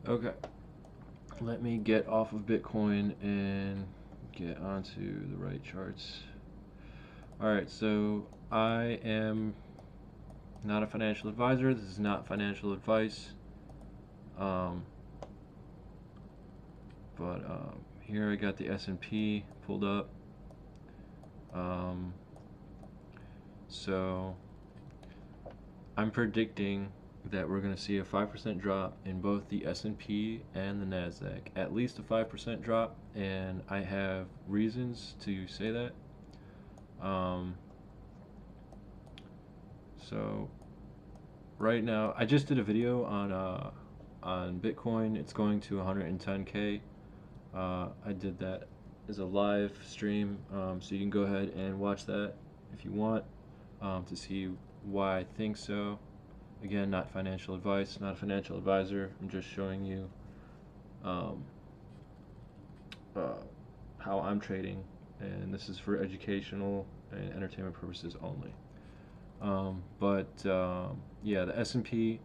Okay, let me get off of Bitcoin and get onto the right charts. Alright, so I am not a financial advisor. This is not financial advice. Um, but here I got the S&P pulled up. Um, so I'm predicting that we're going to see a 5% drop in both the S&P and the Nasdaq. At least a 5% drop, and I have reasons to say that. Um, so right now, I just did a video on Bitcoin. It's going to 110K. I did that as a live stream, so you can go ahead and watch that if you want, to see why I think so. Again, not financial advice, not a financial advisor. I'm just showing you um, uh, how I'm trading, and this is for educational and entertainment purposes only. But yeah, the S&P,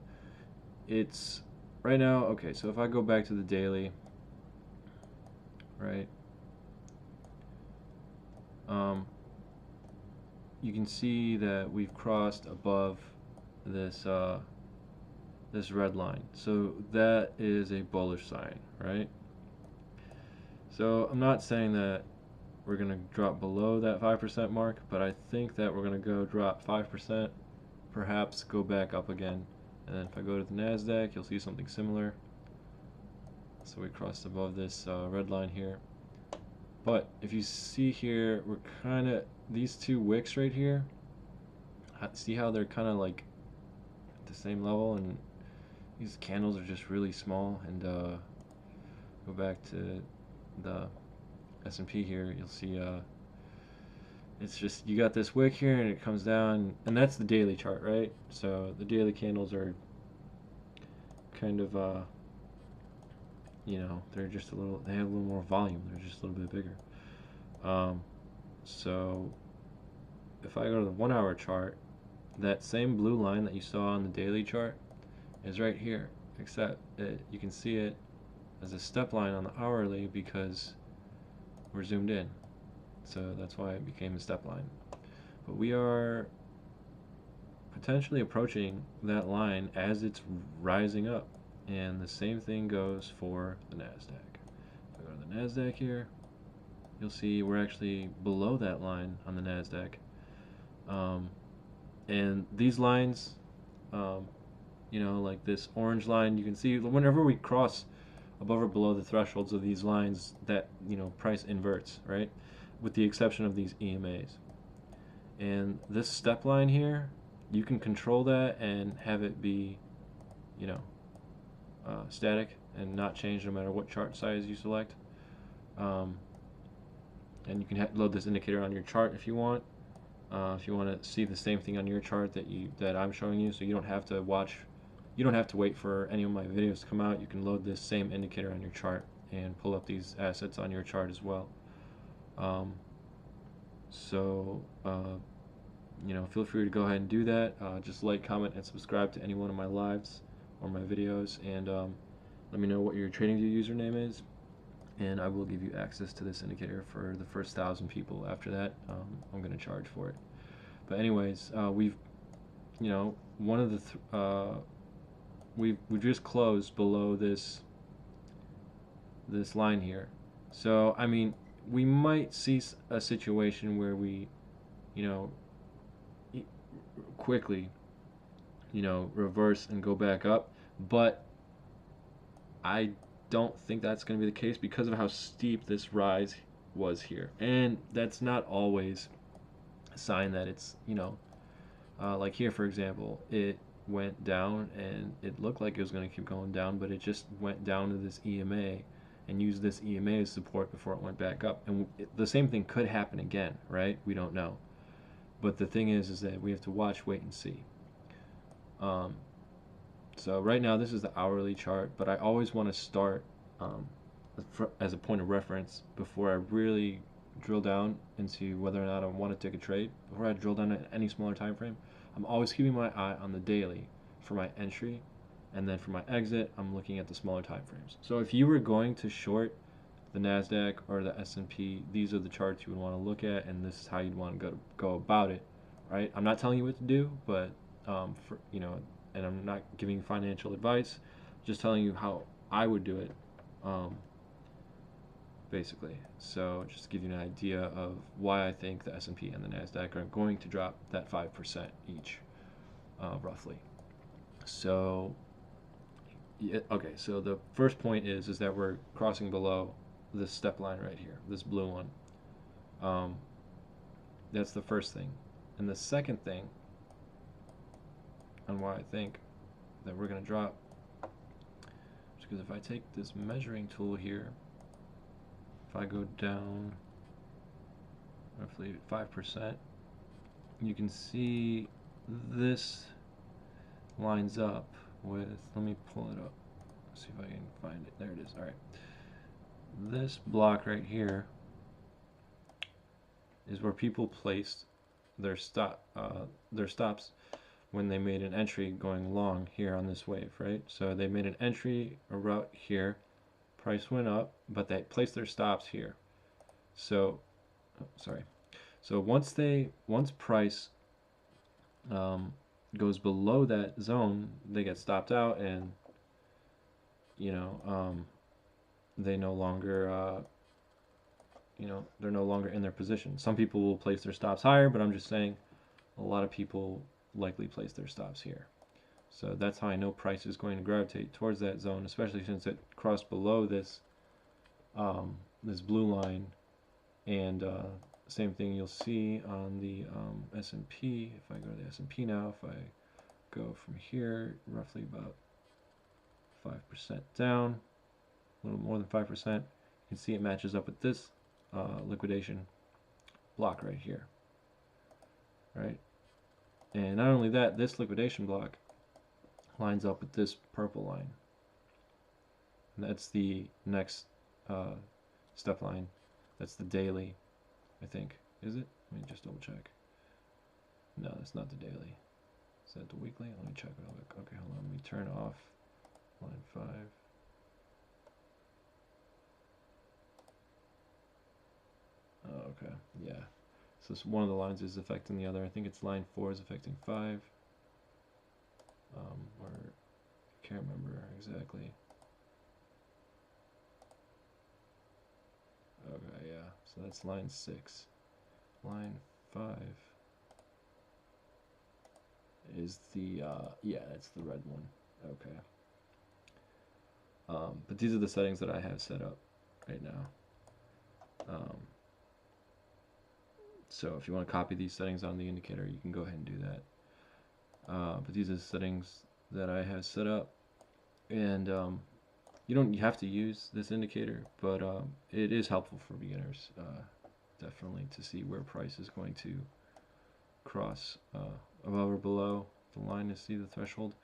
it's right now. Okay, so if I go back to the daily, right, um, you can see that we've crossed above this this red line. So that is a bullish sign, right? So I'm not saying that we're going to drop below that 5% mark, but I think that we're going to go drop 5%, perhaps go back up again. And then if I go to the Nasdaq, you'll see something similar. So we crossed above this red line here. But if you see here, we're kind of, these two wicks right here, see how they're kind of like at the same level, and these candles are just really small. And go back to the S&P here, you'll see it's just, you got this wick here and it comes down, and that's the daily chart, right? So the daily candles are kind of they're just a little, they have a little more volume, they're just a little bit bigger. So if I go to the 1 hour chart, that same blue line that you saw on the daily chart is right here, except you can see it as a step line on the hourly because we're zoomed in. So that's why it became a step line. But we are potentially approaching that line as it's rising up. And the same thing goes for the Nasdaq. If I go to the Nasdaq here, you'll see we're actually below that line on the Nasdaq. And these lines, like this orange line, you can see whenever we cross above or below the thresholds of these lines, that price inverts, right? With the exception of these EMAs. And this step line here, you can control that and have it be, static and not change no matter what chart size you select. And you can load this indicator on your chart if you want. If you want to see the same thing on your chart that I'm showing you, so you don't have to wait for any of my videos to come out. You can load this same indicator on your chart and pull up these assets on your chart as well. Feel free to go ahead and do that. Just like, comment, and subscribe to any one of my lives or my videos, and let me know what your TradingView username is, and I will give you access to this indicator for the first 1,000 people. After that, I'm going to charge for it. But anyways, we've just closed below this line here. So I mean, we might see a situation where we quickly reverse and go back up, but I don't think that's going to be the case because of how steep this rise was here. And that's not always a sign that it's like here, for example, it went down and it looked like it was going to keep going down, but it just went down to this EMA and used this EMA as support before it went back up. And the same thing could happen again, right? We don't know. But the thing is that we have to watch, wait, and see. So right now this is the hourly chart, but I always want to start as a point of reference before I really drill down into whether or not I want to take a trade. Before I drill down at any smaller time frame, I'm always keeping my eye on the daily for my entry And then for my exit, I'm looking at the smaller time frames. So if you were going to short the Nasdaq or the S&P, these are the charts you would want to look at, and this is how you'd want to go about it, right? I'm not telling you what to do, but for and I'm not giving you financial advice, just telling you how I would do it, basically. So just to give you an idea of why I think the S&P and the Nasdaq are going to drop that 5% each, roughly. So yeah, okay, so the first point is that we're crossing below this step line right here, this blue one. That's the first thing. And the second thing, and why I think that we're going to drop, is because if I take this measuring tool here, if I go down roughly 5%, you can see this lines up with, let me pull it up, see if I can find it. There it is. All right. This block right here is where people placed their stops when they made an entry going long here on this wave, right? So they made an entry, a route here, price went up, but they placed their stops here. So, So once price goes below that zone, they get stopped out, and they no longer they're no longer in their position. Some people will place their stops higher, but I'm just saying a lot of people likely place their stops here. So that's how I know price is going to gravitate towards that zone, especially since it crossed below this this blue line. And same thing you'll see on the S&P. If I go to the S&P now, if I go from here, roughly about 5% down, a little more than 5%, you can see it matches up with this liquidation block right here, right? And not only that, this liquidation block lines up with this purple line. And that's the next step line. That's the daily, I think. Is it? Let me just double check. No, that's not the daily. Is that the weekly? Let me check real quick. Okay, hold on. Let me turn off line 5. Oh, okay. Yeah. So one of the lines is affecting the other. I think it's line 4 is affecting 5. Or I can't remember exactly. Okay, yeah. So that's line 6. Line 5 is the yeah, that's the red one. Okay. But these are the settings that I have set up right now. So if you want to copy these settings on the indicator, you can go ahead and do that. But these are the settings that I have set up, and you don't have to use this indicator, but it is helpful for beginners, definitely, to see where price is going to cross above or below the line to see the threshold.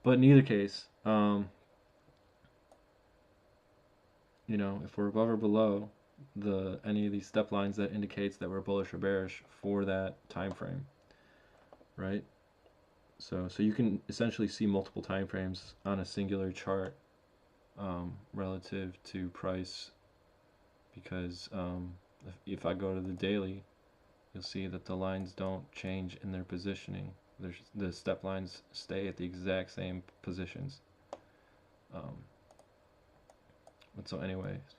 But in either case, if we're above or below any of these step lines, that indicates that we're bullish or bearish for that time frame, right? So you can essentially see multiple time frames on a singular chart relative to price, because if I go to the daily, you'll see that the lines don't change in their positioning. The step lines stay at the exact same positions. But so anyways,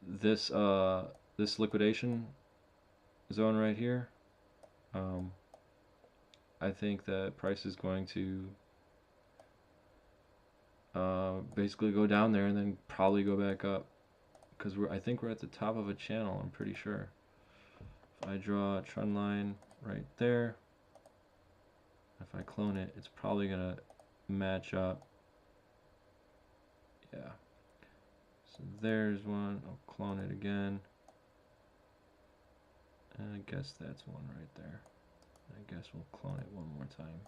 this liquidation zone right here, I think that price is going to basically go down there and then probably go back up, because I think we're at the top of a channel, I'm pretty sure. If I draw a trend line right there, if I clone it, it's probably gonna match up. Yeah. So there's one. I'll clone it again. And I guess that's one right there. I guess we'll clone it one more time.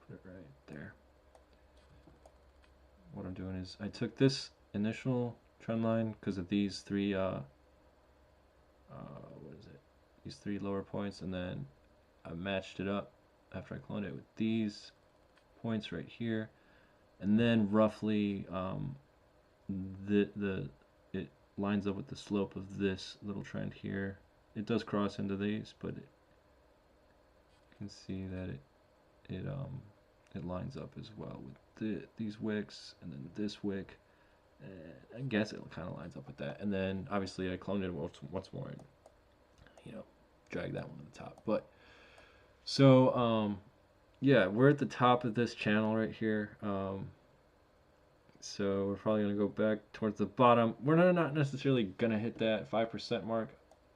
Put it right there. What I'm doing is I took this initial trend line because of these three these three lower points, and then I matched it up after I cloned it with these points right here, and then roughly the it lines up with the slope of this little trend here. It does cross into these, but you can see that it lines up as well with these wicks, and then this wick. I guess it kind of lines up with that. And then obviously I cloned it once more and drag that one to the top. But so yeah, we're at the top of this channel right here. So we're probably gonna go back towards the bottom. We're not necessarily gonna hit that 5% mark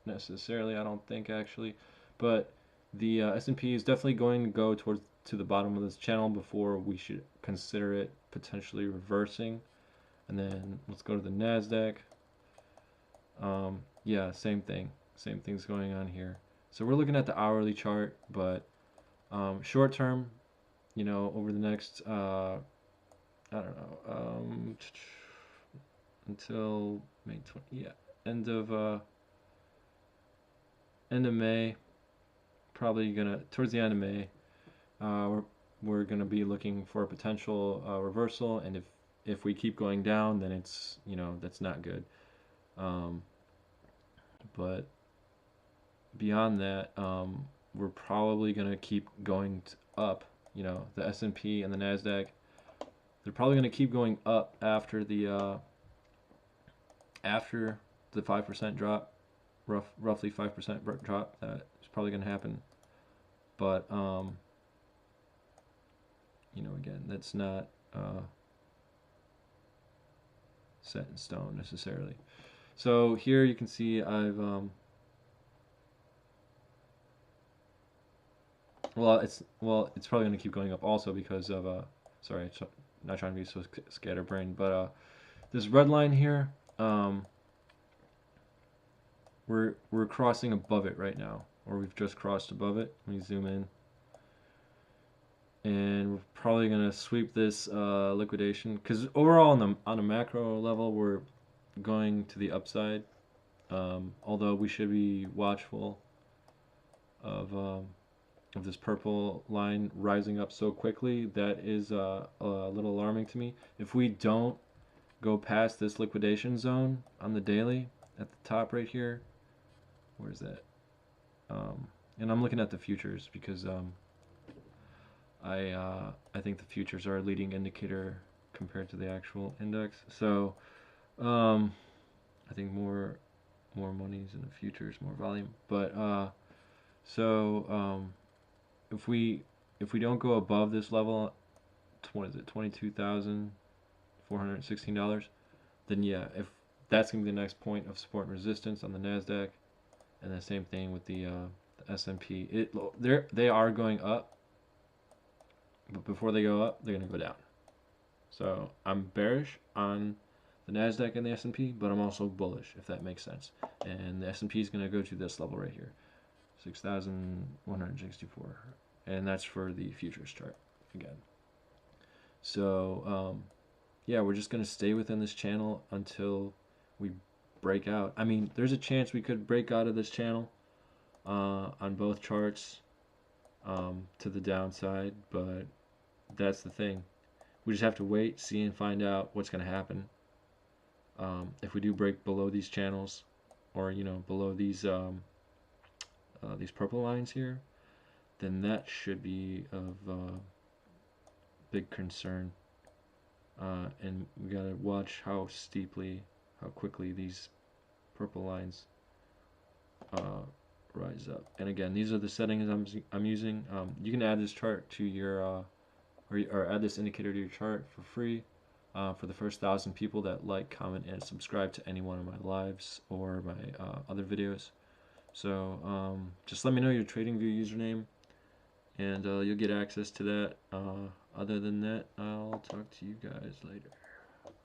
necessarily. I don't think actually, but the S&P is definitely going to go to the bottom of this channel before we should consider it potentially reversing. And then let's go to the Nasdaq. Yeah, same thing. Same thing's going on here. So we're looking at the hourly chart, but short term, over the next, I don't know, until May 20, yeah, end of May, probably towards the end of May, we're gonna be looking for a potential reversal, and if we keep going down, then it's that's not good. But beyond that, we're probably gonna keep going up. The S&P and the Nasdaq, they're probably gonna keep going up after the 5% drop, roughly 5% drop. That is probably gonna happen. But again, that's not set in stone necessarily. So here you can see I've it's probably going to keep going up also because of sorry, not trying to be so scatterbrained, but this red line here, we're crossing above it right now, or we've just crossed above it. Let me zoom in. And we're probably going to sweep this liquidation, because overall on a macro level we're going to the upside, although we should be watchful of this purple line rising up so quickly. That is a little alarming to me. If we don't go past this liquidation zone on the daily at the top right here, where's that? And I'm looking at the futures because I think the futures are a leading indicator compared to the actual index. So I think more monies in the futures, more volume. But if we don't go above this level, what is it, $22,416, then yeah, if that's gonna be the next point of support and resistance on the Nasdaq, and the same thing with the S&P. They are going up, but before they go up, they're gonna go down. So I'm bearish on the Nasdaq and the S&P, but I'm also bullish, if that makes sense. And the S&P is going to go to this level right here, 6,164, and that's for the futures chart again. So yeah, we're just going to stay within this channel until we break out. I mean, there's a chance we could break out of this channel on both charts to the downside, but that's the thing. We just have to wait, see, and find out what's going to happen. If we do break below these channels, or below these purple lines here, then that should be of big concern. And we gotta watch how quickly these purple lines rise up. And again, these are the settings I'm using. You can add this chart to your or add this indicator to your chart for free for the first 1,000 people that like, comment, and subscribe to any one of my lives or my other videos. So just let me know your TradingView username, and you'll get access to that. Other than that, I'll talk to you guys later.